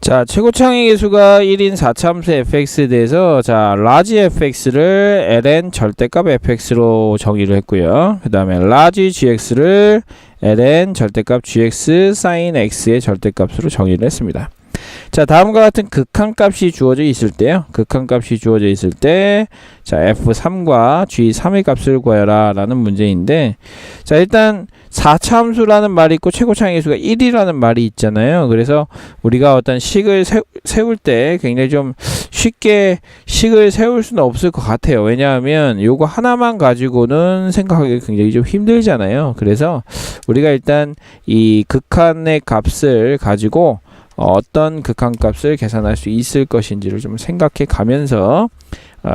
자, 최고창의 개수가 1인 4참수 fx에 대해서 자, large fx를 ln 절대값 fx로 정의를 했고요. 그 다음에 large gx를 ln 절대값 gx sin x의 절대값으로 정의를 했습니다. 자, 다음과 같은 극한값이 주어져 있을 때요. 극한값이 주어져 있을 때, 자, f3과 g3의 값을 구하여라 라는 문제인데, 자, 일단 4차함수라는 말이 있고 최고창의 개수가 1이라는 말이 있잖아요. 그래서 우리가 어떤 식을 세울 때 굉장히 좀 쉽게 식을 세울 수는 없을 것 같아요. 왜냐하면 요거 하나만 가지고는 생각하기 굉장히 좀 힘들잖아요. 그래서 우리가 일단 이 극한의 값을 가지고 어떤 극한값을 계산할 수 있을 것인지를 좀 생각해 가면서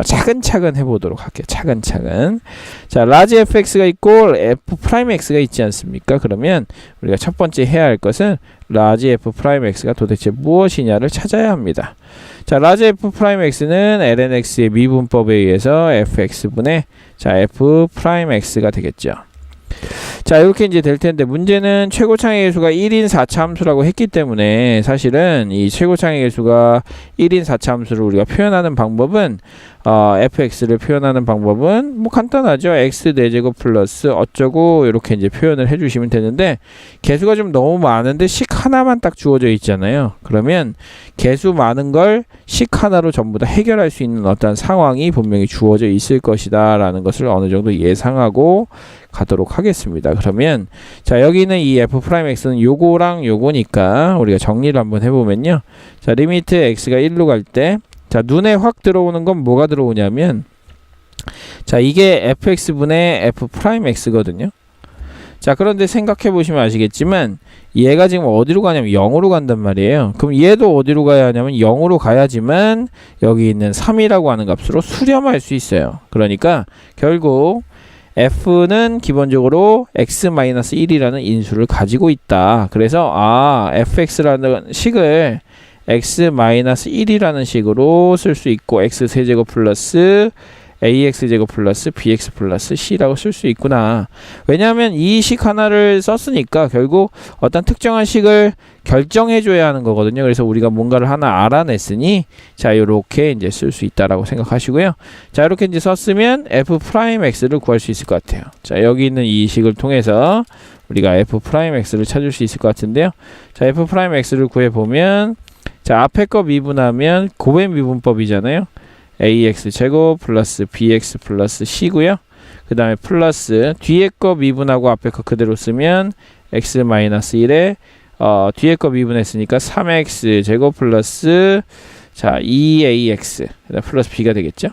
차근차근 해보도록 할게요. 차근차근. 자, large fx가 있고 f'x가 있지 않습니까? 그러면 우리가 첫 번째 해야 할 것은 large f'x가 도대체 무엇이냐를 찾아야 합니다. 자, large f'x는 lnx의 미분법에 의해서 fx분의 자, f'x가 되겠죠. 자, 이렇게 이제 될 텐데, 문제는 최고창의 개수가 1인 4차함수라고 했기 때문에 사실은 이 최고창의 개수가 1인 4차함수를 우리가 표현하는 방법은 fx를 표현하는 방법은 뭐 간단하죠. x 4제곱 플러스 어쩌고 이렇게 이제 표현을 해주시면 되는데, 개수가 좀 너무 많은데 식 하나만 딱 주어져 있잖아요. 그러면 개수 많은 걸 식 하나로 전부 다 해결할 수 있는 어떤 상황이 분명히 주어져 있을 것이다 라는 것을 어느 정도 예상하고 가도록 하겠습니다. 그러면 자, 여기는 이 f'x는 요거랑 요거니까 우리가 정리를 한번 해보면요. 자, 리미트 x가 1로 갈 때 자, 눈에 확 들어오는 건 뭐가 들어오냐면 자, 이게 fx분의 f'x거든요. 자, 그런데 생각해 보시면 아시겠지만 얘가 지금 어디로 가냐면 0으로 간단 말이에요. 그럼 얘도 어디로 가야 하냐면 0으로 가야지만 여기 있는 3이라고 하는 값으로 수렴할 수 있어요. 그러니까 결국 f는 기본적으로 x-1이라는 인수를 가지고 있다. 그래서 fx라는 식을 x-1이라는 식으로 쓸 수 있고 x-세제곱 플러스 ax제곱 플러스 bx 플러스 c라고 쓸 수 있구나. 왜냐하면 이 식 하나를 썼으니까 결국 어떤 특정한 식을 결정해 줘야 하는 거거든요. 그래서 우리가 뭔가를 하나 알아냈으니 자, 요렇게 이제 쓸 수 있다라고 생각하시고요. 자, 이렇게 이제 썼으면 f'x를 구할 수 있을 것 같아요. 자, 여기 있는 이 식을 통해서 우리가 f'x를 찾을 수 있을 것 같은데요. 자, f'x를 구해 보면 자, 앞에 거 미분하면 곱의 미분법이잖아요. ax 제곱 플러스 bx 플러스 c고요. 그 다음에 플러스 뒤에 거 미분하고 앞에 거 그대로 쓰면 x-1에 뒤에 거 미분했으니까 3x 제곱 플러스 자, 2ax 플러스 b가 되겠죠.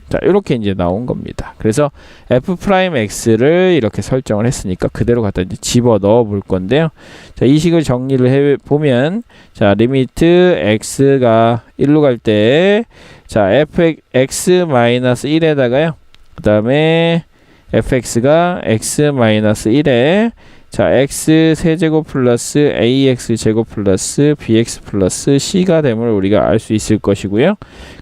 자, 이렇게 이제 나온 겁니다. 그래서 f'x를 이렇게 설정을 했으니까 그대로 갖다 이제 집어 넣어 볼 건데요. 자, 이 식을 정리를 해 보면 자, 리미트 x가 1로 갈 때 자, fx-1에다가요. 그 다음에 fx가 x-1에 자, x 세제곱 플러스 ax 제곱 플러스 bx 플러스 c가 됨을 우리가 알 수 있을 것이고요.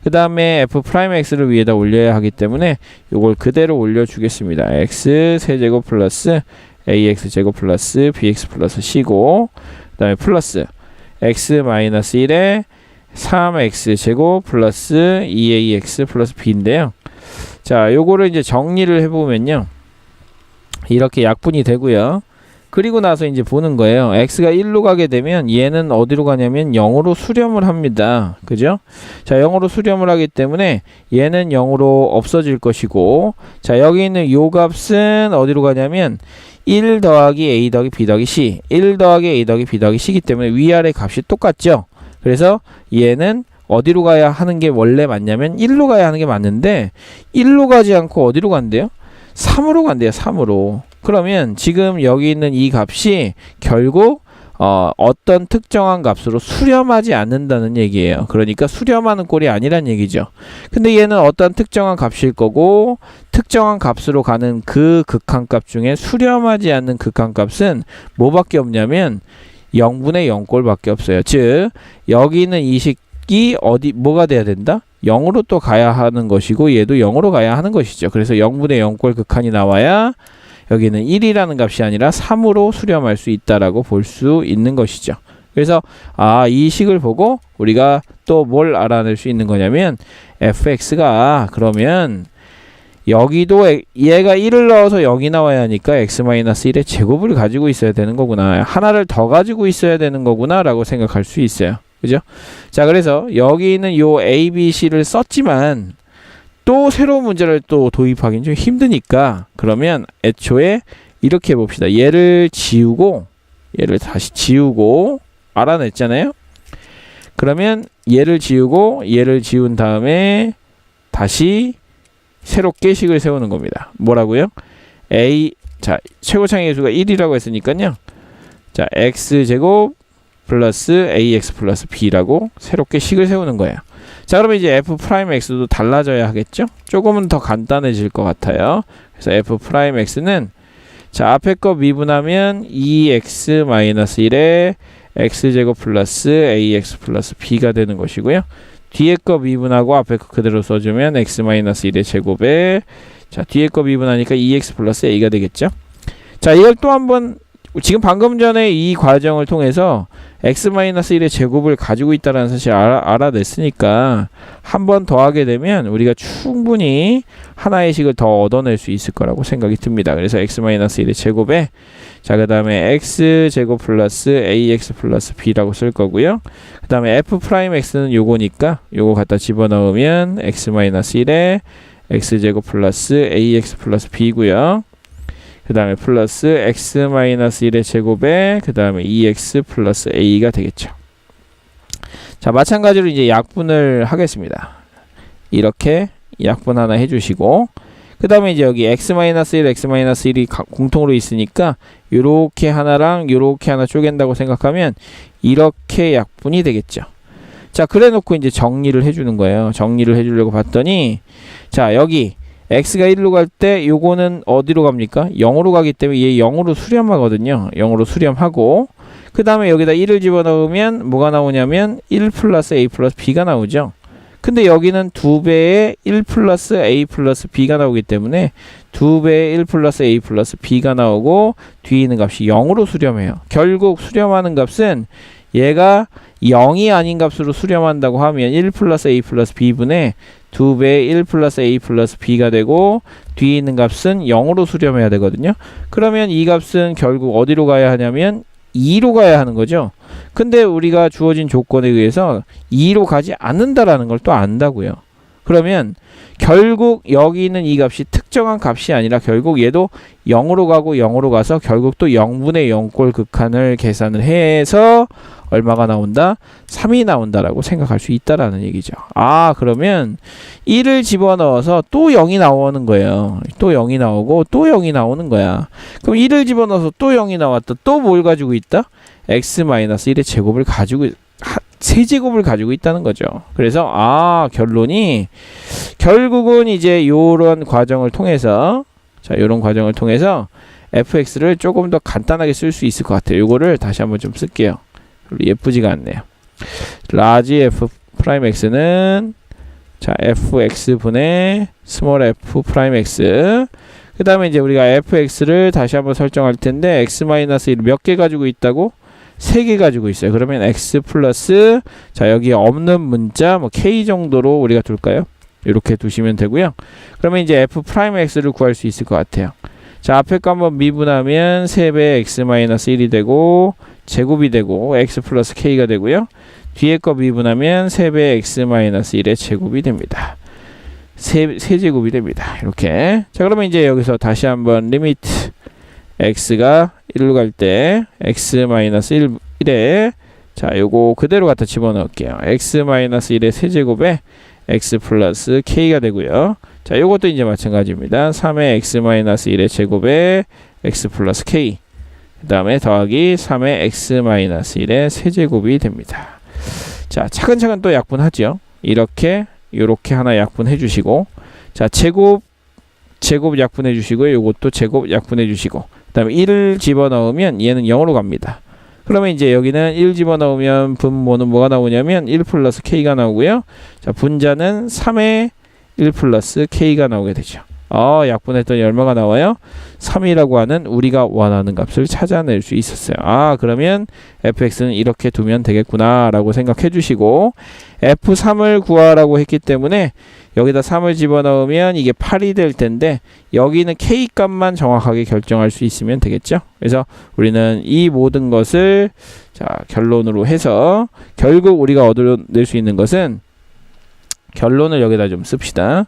그 다음에 f'x를 위에다 올려야 하기 때문에 이걸 그대로 올려주겠습니다. x 세제곱 플러스 ax 제곱 플러스 bx 플러스 c고 그 다음에 플러스 x-1에 3x 제곱 플러스 2ax 플러스 b인데요. 자, 요거를 이제 정리를 해보면요. 이렇게 약분이 되고요. 그리고 나서 이제 보는 거예요. x가 1로 가게 되면 얘는 어디로 가냐면 0으로 수렴을 합니다. 그죠? 자, 0으로 수렴을 하기 때문에 얘는 0으로 없어질 것이고 자, 여기 있는 요 값은 어디로 가냐면 1 더하기 a 더하기 b 더하기 c 1 더하기 a 더하기 b 더하기 c이기 때문에 위아래 값이 똑같죠? 그래서 얘는 어디로 가야 하는 게 원래 맞냐면 1로 가야 하는 게 맞는데 1로 가지 않고 어디로 간대요? 3으로 간대요. 3으로. 그러면 지금 여기 있는 이 값이 결국 어떤 특정한 값으로 수렴하지 않는다는 얘기예요. 그러니까 수렴하는 꼴이 아니란 얘기죠. 근데 얘는 어떤 특정한 값일 거고 특정한 값으로 가는 그 극한값 중에 수렴하지 않는 극한값은 뭐밖에 없냐면 0분의 0꼴밖에 없어요. 즉 여기 있는 이 식이 뭐가 돼야 된다? 0으로 또 가야 하는 것이고 얘도 0으로 가야 하는 것이죠. 그래서 0분의 0꼴 극한이 나와야 여기는 1이라는 값이 아니라 3으로 수렴할 수 있다라고 볼 수 있는 것이죠. 그래서 이 식을 보고 우리가 또 뭘 알아낼 수 있는 거냐면 fx가 그러면 여기도 얘가 1을 넣어서 0이 나와야 하니까 x-1의 제곱을 가지고 있어야 되는 거구나. 하나를 더 가지고 있어야 되는 거구나 라고 생각할 수 있어요. 그죠? 자, 그래서 여기 있는 요 a, b, c를 썼지만 또 새로운 문제를 또 도입하기는 좀 힘드니까 그러면 애초에 이렇게 해봅시다. 얘를 지우고 얘를 다시 지우고 알아냈잖아요. 그러면 얘를 지운 다음에 다시 새롭게 식을 세우는 겁니다. 뭐라고요? 자, 최고차의 개수가 1이라고 했으니까요. 자, x제곱 플러스 ax 플러스 b라고 새롭게 식을 세우는 거예요. 자, 그러면 이제 f'x도 달라져야 하겠죠? 조금은 더 간단해질 것 같아요. 그래서 f'x는 자, 앞에 거 미분하면 2x-1에 x제곱 플러스 ax 플러스 b가 되는 것이고요. 뒤에 거 미분하고 앞에 거 그대로 써주면 x-1의 제곱에 자, 뒤에 거 미분하니까 2x 플러스 a가 되겠죠. 자, 이걸 또 한번 지금 방금 전에 이 과정을 통해서 x-1의 제곱을 가지고 있다는 사실을 알아냈으니까 한 번 더 하게 되면 우리가 충분히 하나의 식을 더 얻어낼 수 있을 거라고 생각이 듭니다. 그래서 x-1의 제곱에 자, 그 다음에 x제곱 플러스 ax 플러스 b라고 쓸 거고요. 그 다음에 f'x는 요거니까 요거 갖다 집어넣으면 x-1에 x제곱 플러스 ax 플러스 b고요. 그 다음에 플러스 x-1의 제곱에 그 다음에 2x 플러스 a가 되겠죠. 자, 마찬가지로 이제 약분을 하겠습니다. 이렇게 약분 하나 해주시고 그 다음에 이제 여기 x-1, x-1이 공통으로 있으니까 요렇게 하나랑 요렇게 하나 쪼갠다고 생각하면 이렇게 약분이 되겠죠. 자, 그래 놓고 이제 정리를 해주는 거예요. 정리를 해주려고 봤더니 자, 여기 x가 1로 갈 때 요거는 어디로 갑니까? 0으로 가기 때문에 얘 0으로 수렴하거든요. 0으로 수렴하고 그 다음에 여기다 1을 집어넣으면 뭐가 나오냐면 1 플러스 a 플러스 b가 나오죠. 근데 여기는 2배의 1 플러스 a 플러스 b가 나오기 때문에 2배의 1 플러스 a 플러스 b가 나오고 뒤에 있는 값이 0으로 수렴해요. 결국 수렴하는 값은 얘가 0이 아닌 값으로 수렴한다고 하면 1 플러스 a 플러스 b분의 2배의 1 플러스 a 플러스 b가 되고 뒤에 있는 값은 0으로 수렴해야 되거든요. 그러면 이 값은 결국 어디로 가야 하냐면 2로 가야 하는 거죠. 근데 우리가 주어진 조건에 의해서 2로 가지 않는다라는 걸 또 안다고요. 그러면 결국 여기 있는 이 값이 특정한 값이 아니라 결국 얘도 0으로 가고 0으로 가서 결국 또 0분의 0꼴 극한을 계산을 해서 얼마가 나온다? 3이 나온다라고 생각할 수 있다라는 얘기죠. 그러면 1을 집어넣어서 또 0이 나오는 거예요. 또 0이 나오고 또 0이 나오는 거야. 그럼 1을 집어넣어서 또 0이 나왔다. 또 뭘 가지고 있다? x-1의 제곱을 가지고 세제곱을 가지고 있다는 거죠. 그래서 결론이 결국은 이제 요런 과정을 통해서 요런 과정을 통해서 fx를 조금 더 간단하게 쓸 수 있을 것 같아요. 요거를 다시 한번 좀 쓸게요. 예쁘지가 않네요. 라지 f'x는 자, fx분의 스몰 f'x 그 다음에 이제 우리가 fx를 다시 한번 설정할 텐데 x-1 몇 개 가지고 있다고? 3개 가지고 있어요. 그러면 x 플러스 자, 여기 없는 문자 뭐 k 정도로 우리가 둘까요? 이렇게 두시면 되고요. 그러면 이제 f'x를 구할 수 있을 것 같아요. 자, 앞에 거 한번 미분하면 3배 x-1이 되고 제곱이 되고 x 플러스 k가 되고요. 뒤에 거 미분하면 3배 x-1의 제곱이 됩니다. 세제곱이 됩니다. 이렇게. 자, 그러면 이제 여기서 다시 한번 리미트 x가 1로 갈 때 x-1에 자, 요거 그대로 갖다 집어넣을게요. x-1의 세제곱에 x 플러스 k가 되고요. 자, 요것도 이제 마찬가지입니다. 3의 x-1의 제곱에 x 플러스 k 그 다음에 더하기 3의 x-1의 세제곱이 됩니다. 자, 차근차근 또 약분하죠. 이렇게 요렇게 하나 약분해 주시고 자, 제곱 약분해 주시고요. 요것도 제곱 약분해 주시고 그 다음에 1을 집어넣으면 얘는 0으로 갑니다. 그러면 이제 여기는 1 집어넣으면 분모는 뭐가 나오냐면 1 플러스 k가 나오고요. 자, 분자는 3의 1 플러스 k가 나오게 되죠. 약분했더니 얼마가 나와요? 3이라고 하는 우리가 원하는 값을 찾아낼 수 있었어요. 그러면 fx는 이렇게 두면 되겠구나 라고 생각해 주시고, f3을 구하라고 했기 때문에 여기다 3을 집어넣으면 이게 8이 될 텐데, 여기는 k 값만 정확하게 결정할 수 있으면 되겠죠. 그래서 우리는 이 모든 것을 결론으로 해서 결국 우리가 얻어낼 수 있는 것은, 결론을 여기다 좀 씁시다.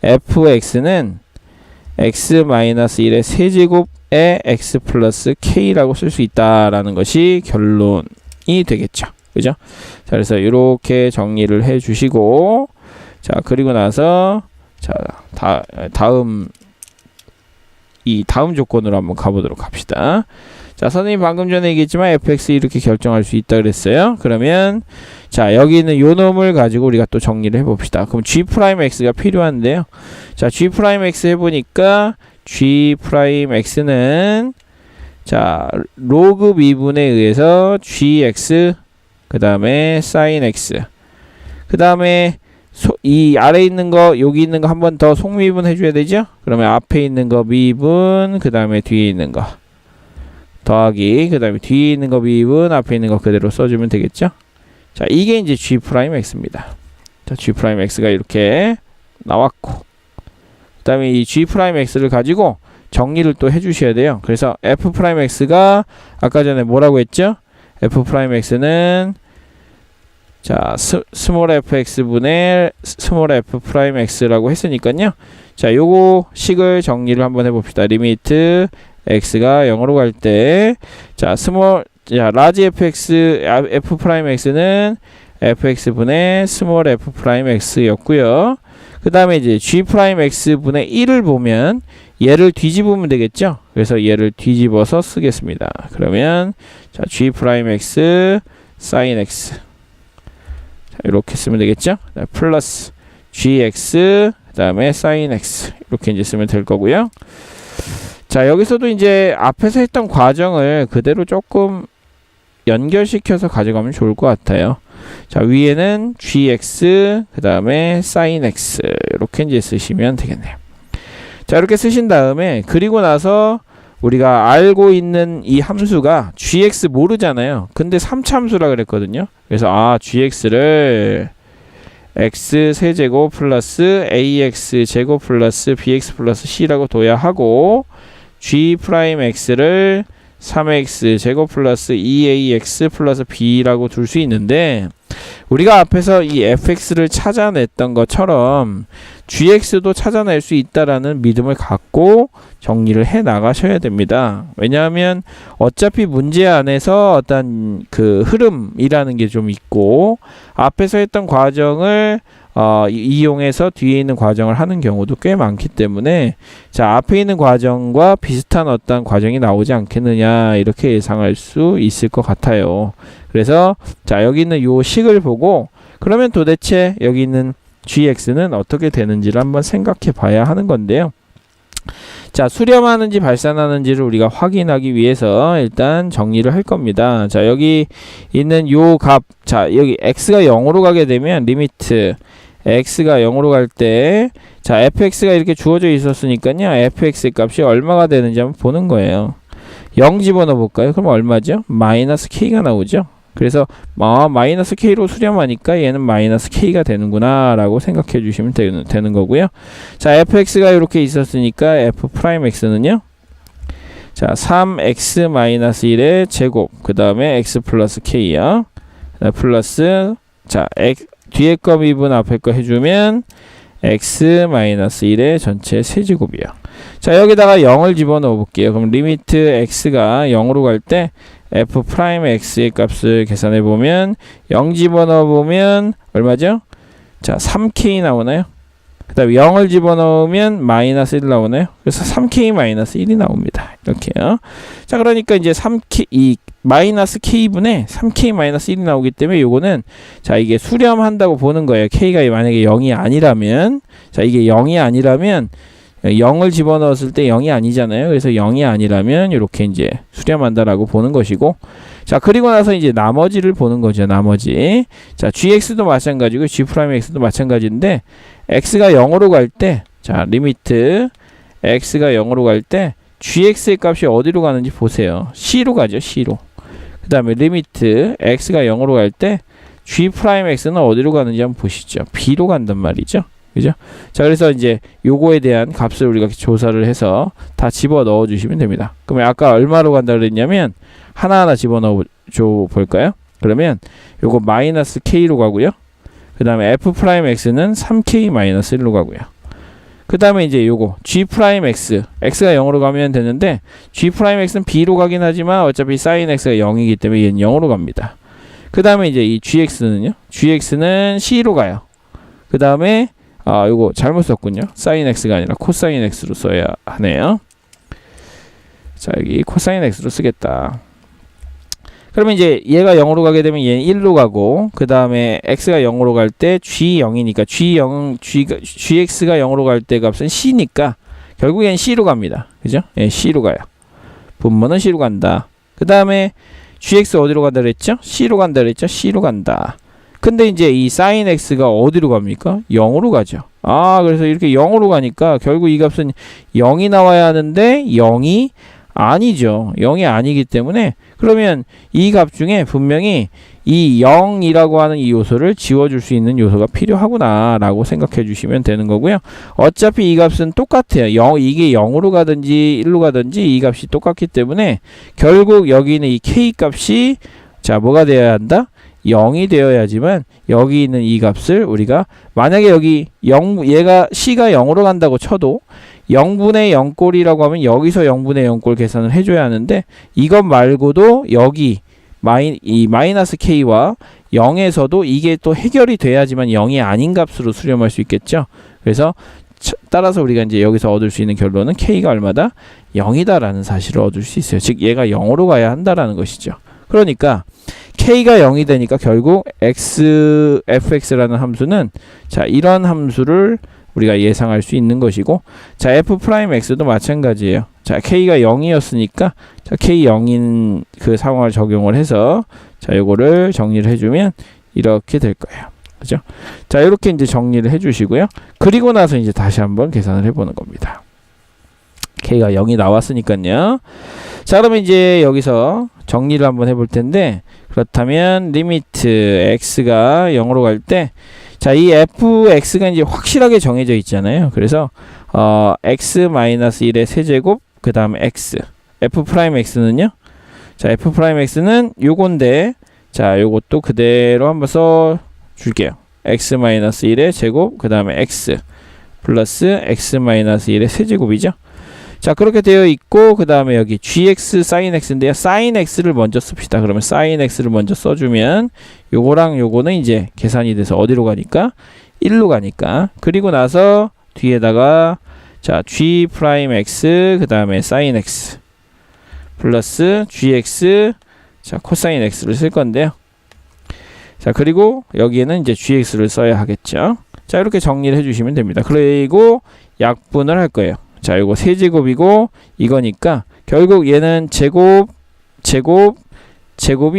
fx는 x-1의 세제곱에 x 플러스 k라고 쓸 수 있다라는 것이 결론이 되겠죠. 그죠? 자, 그래서 이렇게 정리를 해 주시고, 그리고 나서 다음 조건으로 한번 가보도록 합시다. 선생님 방금 전에 얘기했지만 fx 이렇게 결정할 수 있다 그랬어요. 그러면 여기 있는 요 놈을 가지고 우리가 또 정리를 해봅시다. 그럼 g'x가 필요한데요. g'x 해보니까 g'x는 로그 미분에 의해서 gx 그 다음에 sin x 그 다음에 이 아래 있는 거 여기 있는 거 한 번 더 속미분 해줘야 되죠. 그러면 앞에 있는 거 미분 그 다음에 뒤에 있는 거 더하기 그 다음에 뒤에 있는 거 미분 앞에 있는 거 그대로 써주면 되겠죠. 이게 이제 g'x입니다. g'x가 이렇게 나왔고, 그 다음에 이 g'x를 가지고 정리를 또 해주셔야 돼요. 그래서 f'x가 아까 전에 뭐라고 했죠? f'x는 스몰 fx분의 스몰 f'x라고 했으니까요. 요거 식을 정리를 한번 해봅시다. 리미트 x가 0으로 갈 때, 라지 f'x는 fx분의 스몰 f'x였고요. 그 다음에 이제 g'x분의 1을 보면 얘를 뒤집으면 되겠죠. 그래서 얘를 뒤집어서 쓰겠습니다. 그러면 g'x sin x 이렇게 쓰면 되겠죠. 플러스 gx 그 다음에 sin x 이렇게 이제 쓰면 될 거고요. 여기서도 이제 앞에서 했던 과정을 그대로 조금 연결시켜서 가져가면 좋을 것 같아요. 위에는 gx 그 다음에 sin x 이렇게 이제 쓰시면 되겠네요. 이렇게 쓰신 다음에, 그리고 나서 우리가 알고 있는 이 함수가 gx 모르잖아요. 근데 3차함수라 그랬거든요. 그래서 gx를 x 세제곱 플러스 ax 제곱 플러스 bx 플러스 c라고 둬야 하고, g'x를 3x 제곱 플러스 2ax 플러스 b라고 둘 수 있는데, 우리가 앞에서 이 fx를 찾아냈던 것처럼 gx도 찾아낼 수 있다라는 믿음을 갖고 정리를 해 나가셔야 됩니다. 왜냐하면 어차피 문제 안에서 어떤 그 흐름이라는 게 좀 있고, 앞에서 했던 과정을 이용해서 뒤에 있는 과정을 하는 경우도 꽤 많기 때문에, 앞에 있는 과정과 비슷한 어떤 과정이 나오지 않겠느냐 이렇게 예상할 수 있을 것 같아요. 그래서 여기 있는 요 식을 보고, 그러면 도대체 여기 있는 gx는 어떻게 되는지를 한번 생각해 봐야 하는 건데요. 수렴하는지 발산하는지를 우리가 확인하기 위해서 일단 정리를 할 겁니다. 여기 있는 요 값, 여기 x가 0으로 가게 되면 리미트 x가 0으로 갈 때, fx가 이렇게 주어져 있었으니까요. fx의 값이 얼마가 되는지 한번 보는 거예요. 0 집어넣어 볼까요? 그럼 얼마죠? 마이너스 k가 나오죠. 그래서 마이너스 k로 수렴하니까 얘는 마이너스 k가 되는구나 라고 생각해 주시면 되는 거고요. fx가 이렇게 있었으니까 f'x는요, 3x-1의 제곱 그 다음에 x 플러스 k야, 플러스 뒤에 거 미분 앞에 거 해주면 x-1의 전체 세제곱이요. 여기다가 0을 집어넣어 볼게요. 그럼 리미트 x가 0으로 갈 때 f'x의 값을 계산해 보면 0 집어넣어 보면 얼마죠? 3k 나오나요? 그 다음에 0을 집어넣으면 마이너스 1 나오나요? 그래서 3k 마이너스 1이 나옵니다. 이렇게요. 그러니까 이제 이 마이너스 k분에 3k 마이너스 1이 나오기 때문에 요거는 이게 수렴한다고 보는 거예요. k가 만약에 0이 아니라면, 이게 0이 아니라면 0을 집어넣었을 때 0이 아니잖아요. 그래서 0이 아니라면 이렇게 이제 수렴한다라고 보는 것이고, 그리고 나서 이제 나머지를 보는 거죠. 나머지. gx도 마찬가지고 g'x도 마찬가지인데, x가 0으로 갈 때, 자, 리미트 x가 0으로 갈 때 gx의 값이 어디로 가는지 보세요. c로 가죠. c로. 그 다음에 리미트 x가 0으로 갈 때 g'x는 어디로 가는지 한번 보시죠. b로 간단 말이죠. 그죠? 자, 그래서 이제 요거에 대한 값을 우리가 조사를 해서 다 집어 넣어 주시면 됩니다. 그러면 아까 얼마로 간다 그랬냐면 하나하나 집어 넣어 줘 볼까요? 그러면 요거 마이너스 k로 가고요. 그 다음에 f'x는 3k 마이너스 1로 가고요. 그 다음에 이제 요거 g'x, x가 0으로 가면 되는데 g'x는 b로 가긴 하지만 어차피 sin x가 0이기 때문에 얘는 0으로 갑니다. 그 다음에 이제 이 gx는요, gx는 c로 가요. 그 다음에 요거 잘못 썼군요. sin x가 아니라 코사인 x로 써야 하네요. 자, 여기 코사인 x로 쓰겠다. 그러면 이제 얘가 0으로 가게 되면 얘는 1로 가고, 그 다음에 x가 0으로 갈 때 g0이니까 gx가 0으로 갈 때 값은 c니까 결국엔 c로 갑니다. 그죠? 예, c로 가요. 분모는 c로 간다. 그 다음에 gx 어디로 간다 그랬죠? c로 간다 그랬죠? c로 간다. 근데 이제 이 sin x가 어디로 갑니까? 0으로 가죠. 그래서 이렇게 0으로 가니까 결국 이 값은 0이 나와야 하는데 0이 아니죠. 0이 아니기 때문에 그러면 이 값 중에 분명히 이 0이라고 하는 이 요소를 지워줄 수 있는 요소가 필요하구나 라고 생각해 주시면 되는 거고요. 어차피 이 값은 똑같아요. 이게 0으로 가든지 1로 가든지 이 값이 똑같기 때문에 결국 여기 있는 이 k 값이 자, 뭐가 되어야 한다? 0이 되어야지만 여기 있는 이 값을 우리가 만약에 여기 얘가 c가 0으로 간다고 쳐도 0분의 0꼴이라고 하면 여기서 0분의 0꼴 계산을 해줘야 하는데 이것 말고도 여기 이 마이너스 k와 0에서도 이게 또 해결이 돼야지만 0이 아닌 값으로 수렴할 수 있겠죠. 그래서 따라서 우리가 이제 여기서 얻을 수 있는 결론은 k가 얼마다? 0이다라는 사실을 얻을 수 있어요. 즉 얘가 0으로 가야 한다라는 것이죠. 그러니까 k가 0이 되니까 결국 fx라는 함수는 자, 이런 함수를 우리가 예상할 수 있는 것이고, 자, f'x도 마찬가지예요. 자, k가 0이었으니까 자, k 0인 그 상황을 적용을 해서 자, 요거를 정리를 해주면 이렇게 될 거예요. 그죠? 자, 이렇게 이제 정리를 해주시고요. 그리고 나서 이제 다시 한번 계산을 해보는 겁니다. k가 0이 나왔으니까요. 자, 그러면 이제 여기서 정리를 한번 해볼 텐데, 그렇다면 리미트 x가 0으로 갈 때 자, 이 fx가 이제 확실하게 정해져 있잖아요. 그래서 x-1의 세제곱 그 다음에 x f'x는요. 자, f'x는 요건데 자, 요것도 그대로 한번 써 줄게요. x-1의 제곱 그 다음에 x 플러스 x-1의 세제곱이죠. 자, 그렇게 되어 있고 그 다음에 여기 gx sin x인데요. sin x를 먼저 씁시다. 그러면 sin x를 먼저 써주면 요거랑 요거는 이제 계산이 돼서 어디로 가니까 1로 가니까, 그리고 나서 뒤에다가 자, g'x 그 다음에 sin x 플러스 gx 자, 코사인 x를 쓸 건데요. 자, 그리고 여기에는 이제 gx를 써야 하겠죠. 자, 이렇게 정리를 해주시면 됩니다. 그리고 약분을 할 거예요. 자, 요거 세제곱이고 이거니까 결국 얘는 제곱이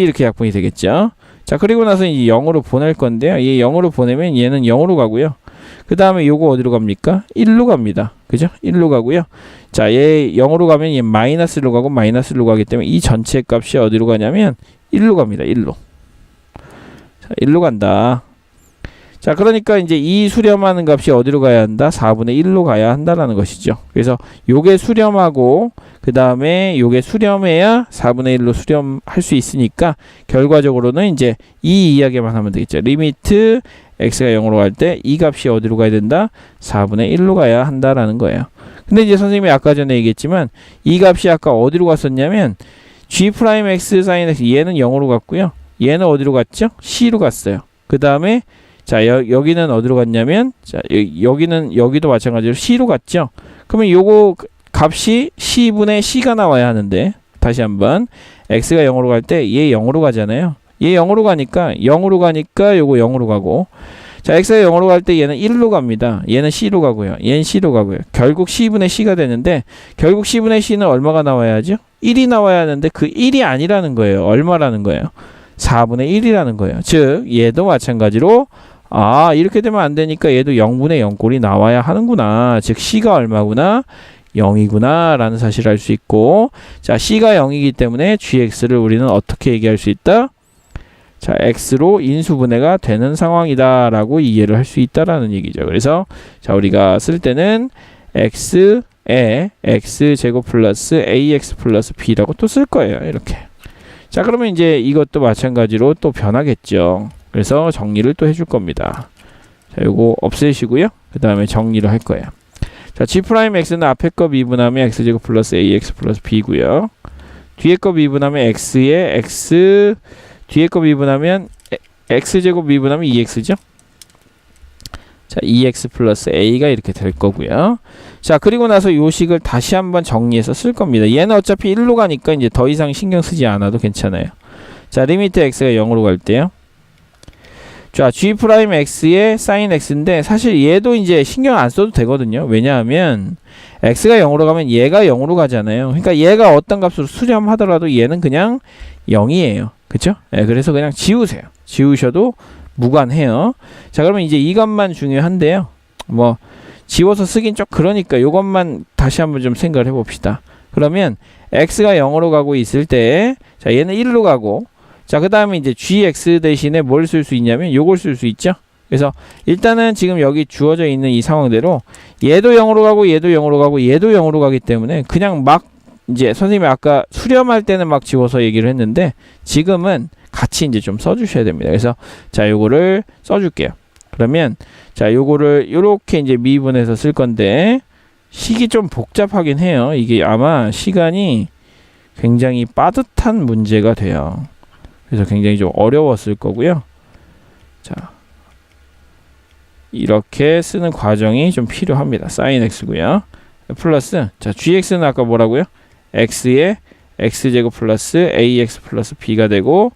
이렇게 약분이 되겠죠. 자, 그리고 나서 이제 0으로 보낼 건데요. 얘 0으로 보내면 얘는 0으로 가고요. 그 다음에 요거 어디로 갑니까? 1로 갑니다. 그죠? 1로 가고요. 자, 얘 0으로 가면 얘 마이너스로 가고 마이너스로 가기 때문에 이 전체 값이 어디로 가냐면 1로 갑니다. 1로. 자, 1로 간다. 자, 그러니까 이제 이 수렴하는 값이 어디로 가야 한다? 4분의 1로 가야 한다라는 것이죠. 그래서 요게 수렴하고 그 다음에 요게 수렴해야 4분의 1로 수렴할 수 있으니까 결과적으로는 이제 이 이야기만 하면 되겠죠. 리미트 x가 0으로 갈 때 이 값이 어디로 가야 된다? 4분의 1로 가야 한다라는 거예요. 근데 이제 선생님이 아까 전에 얘기했지만 이 값이 아까 어디로 갔었냐면 g'x sin x 얘는 0으로 갔고요. 얘는 어디로 갔죠? c로 갔어요. 그 다음에 자, 여기는 어디로 갔냐면 자, 여기도 마찬가지로 c로 갔죠. 그러면 요거 값이 c분의 c가 나와야 하는데 다시 한번 x가 0으로 갈 때 얘 0으로 가잖아요. 얘 0으로 가니까 요거 0으로 가고, 자, x가 0으로 갈 때 얘는 1로 갑니다. 얘는 c로 가고요. 얘는 c로 가고요. 결국 c분의 c가 되는데 결국 c분의 c는 얼마가 나와야죠? 1이 나와야 하는데 그 1이 아니라는 거예요. 얼마라는 거예요? 4분의 1이라는 거예요. 즉 얘도 마찬가지로 아, 이렇게 되면 안 되니까 얘도 0분의 0꼴이 나와야 하는구나. 즉 C가 얼마구나? 0이구나 라는 사실을 알 수 있고, 자, C가 0이기 때문에 GX를 우리는 어떻게 얘기할 수 있다? 자, X로 인수분해가 되는 상황이다 라고 이해를 할 수 있다라는 얘기죠. 그래서 자, 우리가 쓸 때는 X에 X제곱 플러스 AX 플러스 B라고 또 쓸 거예요. 이렇게. 자, 그러면 이제 이것도 마찬가지로 또 변하겠죠. 그래서 정리를 또 해줄 겁니다. 자, 요거 없애시고요. 그 다음에 정리를 할 거예요. 자, G'X는 앞에 거 미분하면 X제곱 플러스 AX 플러스 B고요. 뒤에 거 미분하면 X에 X, 뒤에 거 미분하면 X제곱 미분하면 2X죠. 자, 2X 플러스 A가 이렇게 될 거고요. 자, 그리고 나서 요 식을 다시 한번 정리해서 쓸 겁니다. 얘는 어차피 1로 가니까 이제 더 이상 신경 쓰지 않아도 괜찮아요. 자, 리미트 X가 0으로 갈 때요. 자, G'X의 sin X인데 사실 얘도 이제 신경 안 써도 되거든요. 왜냐하면 X가 0으로 가면 얘가 0으로 가잖아요. 그러니까 얘가 어떤 값으로 수렴하더라도 얘는 그냥 0이에요. 그쵸? 네, 그래서 그냥 지우세요. 지우셔도 무관해요. 자, 그러면 이제 이것만 중요한데요. 뭐 지워서 쓰긴 좀 그러니까 이것만 다시 한번 좀 생각을 해봅시다. 그러면 X가 0으로 가고 있을 때, 자, 얘는 1로 가고, 자, 그 다음에 이제 GX 대신에 뭘 쓸 수 있냐면 요걸 쓸 수 있죠. 그래서 일단은 지금 여기 주어져 있는 이 상황대로 얘도 0으로 가고 얘도 0으로 가고 얘도 0으로 가기 때문에 그냥 막 이제 선생님이 아까 수렴할 때는 막 지워서 얘기를 했는데 지금은 같이 이제 좀 써주셔야 됩니다. 그래서 자, 요거를 써줄게요. 그러면 자, 요거를 요렇게 이제 미분해서 쓸 건데 식이 좀 복잡하긴 해요. 이게 아마 시간이 굉장히 빠듯한 문제가 돼요. 그래서 굉장히 좀 어려웠을 거고요. 자, 이렇게 쓰는 과정이 좀 필요합니다. sin x고요. 플러스 자, gx는 아까 뭐라고요? x에 x제곱 플러스 ax 플러스 b가 되고,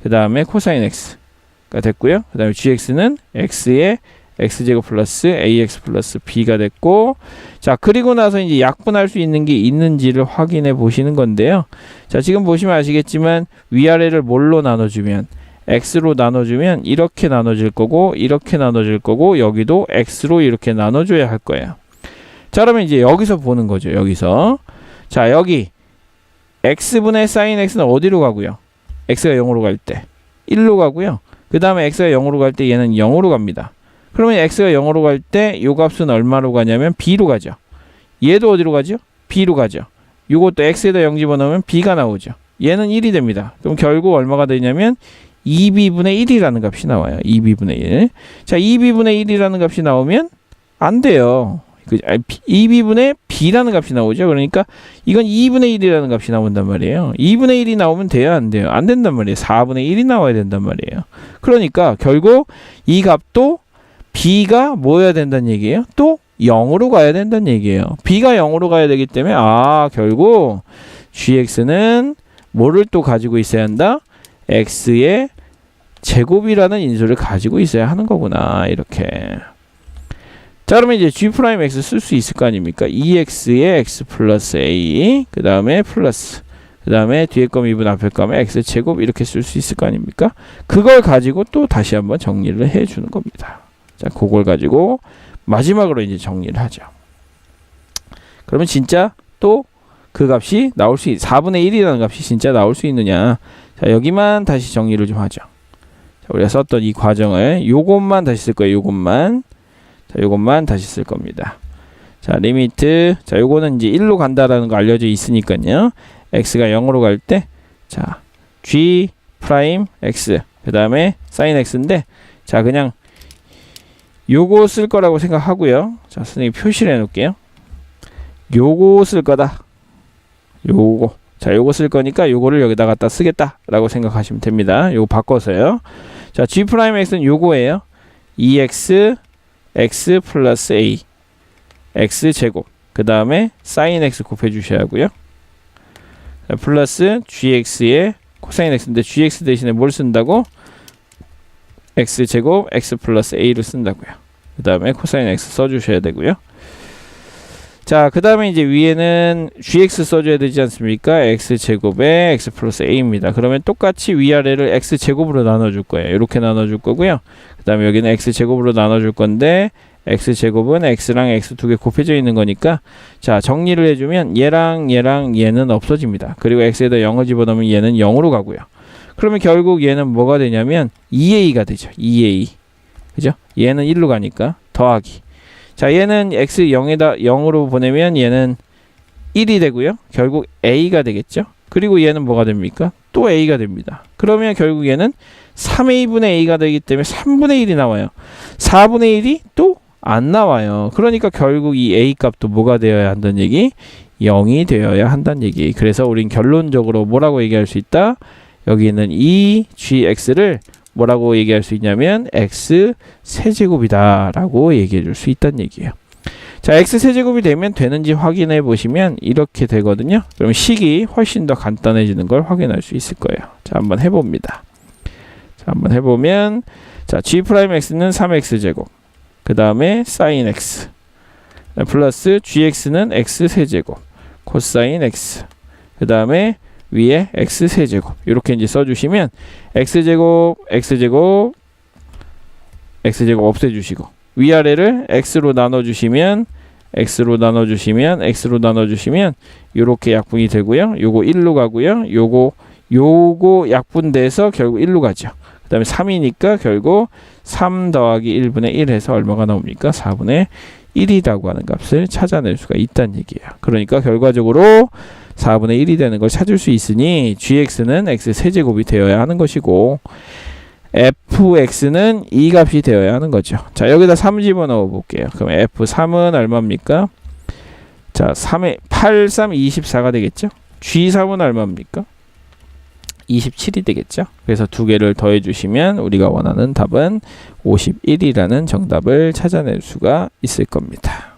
그 다음에 코사인 x가 됐고요. 그 다음에 gx는 x에 x제곱 플러스 ax 플러스 b가 됐고, 자, 그리고 나서 이제 약분할 수 있는 게 있는지를 확인해 보시는 건데요. 자, 지금 보시면 아시겠지만 위아래를 뭘로 나눠주면, x로 나눠주면 이렇게 나눠질 거고 이렇게 나눠질 거고 여기도 x로 이렇게 나눠줘야 할 거예요. 자, 그러면 이제 여기서 보는 거죠. 여기서 자, 여기 x분의 sin x는 어디로 가고요? x가 0으로 갈 때 1로 가고요. 그 다음에 x가 0으로 갈 때 얘는 0으로 갑니다. 그러면 x가 0으로 갈 때 요 값은 얼마로 가냐면 b로 가죠. 얘도 어디로 가죠? b로 가죠. 요것도 x에다 0 집어넣으면 b가 나오죠. 얘는 1이 됩니다. 그럼 결국 얼마가 되냐면 2b분의 1이라는 값이 나와요. 2b분의 1. 자, 2b분의 1이라는 값이 나오면 안 돼요. 2b분의 b라는 값이 나오죠. 그러니까 이건 2분의 1이라는 값이 나온단 말이에요. 2분의 1이 나오면 돼요? 안 돼요? 안 된단 말이에요. 4분의 1이 나와야 된단 말이에요. 그러니까 결국 이 값도 b가 뭐여야 된다는 얘기예요? 또 0으로 가야 된다는 얘기예요. b가 0으로 가야 되기 때문에 결국 gx는 뭐를 또 가지고 있어야 한다? x의 제곱이라는 인수를 가지고 있어야 하는 거구나. 이렇게. 자, 그러면 이제 G'X 쓸 수 있을 거 아닙니까? 2x에 x 플러스 a, 그 다음에 플러스, 그 다음에 뒤에 거 미분 앞에 거 하면 x 제곱 이렇게 쓸 수 있을 거 아닙니까? 그걸 가지고 또 다시 한번 정리를 해 주는 겁니다. 자, 그걸 가지고 마지막으로 이제 정리를 하죠. 그러면 진짜 또 그 값이 나올 수 4분의 1이라는 값이 진짜 나올 수 있느냐? 자, 여기만 다시 정리를 좀 하죠. 자, 우리가 썼던 이 과정을 요것만 다시 쓸 거예요. 요것만. 자, 요것만 다시 쓸 겁니다. 자, 리미트. 자, 요거는 이제 1로 간다라는 거 알려져 있으니까요. x가 0으로 갈 때, 자, g 프라임 x, 그 다음에 sin x인데, 자, 그냥 요거 쓸 거라고 생각하고요. 자, 선생님 표시를 해 놓을게요. 요거 쓸 거다. 요거. 자, 요거 쓸 거니까 요거를 여기다 갖다 쓰겠다라고 생각하시면 됩니다. 요거 바꿔서요. 자, G'X는 요거예요. 2x x 플러스 a x 제곱, 그 다음에 sin x 곱해 주셔야 하고요. 자, 플러스 gx의 코사인 x인데 gx 대신에 뭘 쓴다고? x 제곱 x 플러스 a를 쓴다고요. 그 다음에 코사인 x 써주셔야 되고요. 자, 그 다음에 이제 위에는 gx 써줘야 되지 않습니까? x제곱에 x 플러스 a입니다. 그러면 똑같이 위아래를 x제곱으로 나눠줄 거예요. 이렇게 나눠줄 거고요. 그 다음에 여기는 x제곱으로 나눠줄 건데 x제곱은 x랑 x 두 개 곱해져 있는 거니까 자, 정리를 해주면 얘랑 얘는 없어집니다. 그리고 x에다 0을 집어넣으면 얘는 0으로 가고요. 그러면 결국 얘는 뭐가 되냐면 2a가 되죠. 2a. 그죠? 얘는 1로 가니까 더하기. 자, 얘는 x 0으로 보내면 얘는 1이 되고요. 결국 a가 되겠죠. 그리고 얘는 뭐가 됩니까? 또 a가 됩니다. 그러면 결국 얘는 3a분의 a가 되기 때문에 3분의 1이 나와요. 4분의 1이 또 안 나와요. 그러니까 결국 이 a 값도 뭐가 되어야 한다는 얘기? 0이 되어야 한다는 얘기. 그래서 우린 결론적으로 뭐라고 얘기할 수 있다? 여기 있는 이 gx를 뭐라고 얘기할 수 있냐면 x 세제곱이다 라고 얘기해 줄 수 있다는 얘기예요. 자, x 세제곱이 되면 되는지 확인해 보시면 이렇게 되거든요. 그럼 식이 훨씬 더 간단해지는 걸 확인할 수 있을 거예요. 자, 한번 해봅니다. 자, 한번 해보면 자, g'x는 3x제곱, 그 다음에 sin x 플러스 gx는 x 세제곱 코사인 x, 그 다음에 위에 x 세제곱 이렇게 이제 써주시면 x제곱 없애주시고 위아래를 x로 나눠주시면 이렇게 약분이 되고요. 요거 1로 가고요. 요거 약분돼서 결국 1로 가죠. 그 다음에 3이니까 결국 3 더하기 1분의 1 해서 얼마가 나옵니까? 4분의 1이라고 하는 값을 찾아낼 수가 있다는 얘기예요. 그러니까 결과적으로 4분의 1이 되는 걸 찾을 수 있으니 gx는 x 세제곱이 되어야 하는 것이고 fx는 이 값이 되어야 하는 거죠. 자, 여기다 3 집어넣어 볼게요. 그럼 f3은 얼마입니까? 자, 3에 8, 3, 24가 되겠죠. g3은 얼마입니까? 27이 되겠죠. 그래서 두 개를 더해 주시면 우리가 원하는 답은 51이라는 정답을 찾아낼 수가 있을 겁니다.